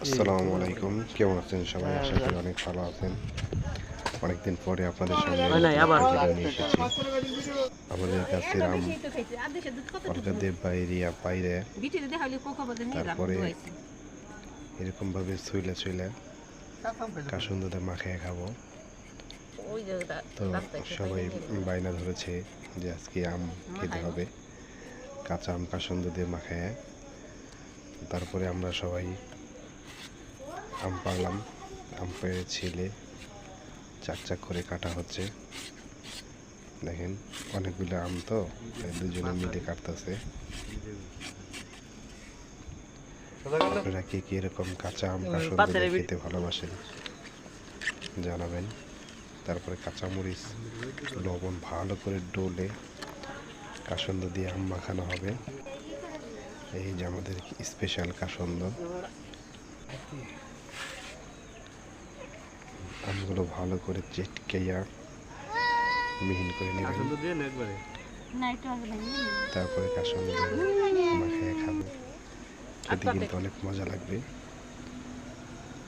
আসসালামু আলাইকুম, কেমন আছেন সবাই? আশা করি অনেক ভালো আছেন। অনেকদিন পরে আপনাদের সামনে ভিডিও নিয়ে এসেছি। আমাদের গাছের আম অলরেডি বাইরে, তারপরে এরকমভাবে ছুইলে কাসুন্দাতে মাখিয়ে খাবো। তো সবাই বায়না ধরেছে যে আজকে আম খেতে হবে, কাঁচা আম কাসুন্দা দিয়ে মাখিয়ে। তারপরে আমরা সবাই আম পাড়লাম, আম পেড়ে ছিলে চাক করে কাটা হচ্ছে। দেখেন অনেকগুলো আম, তো দুজনে মিলে কাটতেছে। আপনারা কি এরকম কাঁচা আম কাসুন্দা খেতে ভালোবাসেন জানাবেন। তারপরে কাঁচামরিচ লবণ ভালো করে ডলে কাসুন্দা দিয়ে আম মাখানো হবে। এই যে আমাদের স্পেশাল কাসুন্দা। আমগুলো ভালো করে চেটকাইয়া মিহিন করে নেবেন, তারপরে কাসুন্দা মাখিয়ে খাবো। খেতে কিন্তু অনেক মজা লাগবে।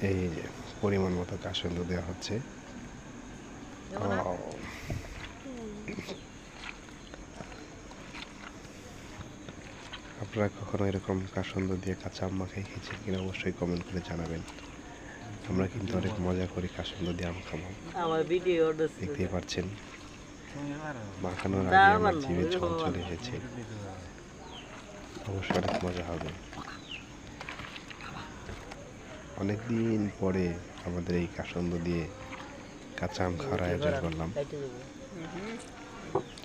এই যে পরিমাণ মতো কাসুন্দা দেওয়া হচ্ছে। আপনারা কখনো এরকম কাসুন্দা দিয়ে কাঁচা আম মাখিয়ে খেয়েছেন কিনা অবশ্যই কমেন্ট করে জানাবেন। আমরা কিন্তু অনেক মজা করি কাসুন্দা দিয়ে আম খাবো। দেখতেই পাচ্ছেন মাখানোর আগে আমার জিভে জল চলে এসেছে। অবশ্যই অনেক মজা হবে। অনেকদিন পরে আমাদের এই কাসুন্দা দিয়ে কাঁচা আম খাওয়ার আয়োজন করলাম।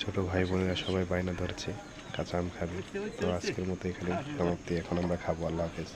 ছোট ভাই বোনেরা সবাই বায়না ধরছে কাঁচা আম খাবে। তো আজকের মতো এখানে সমাপ্তি। এখন আমরা খাবো। আল্লাহ হাফেজ।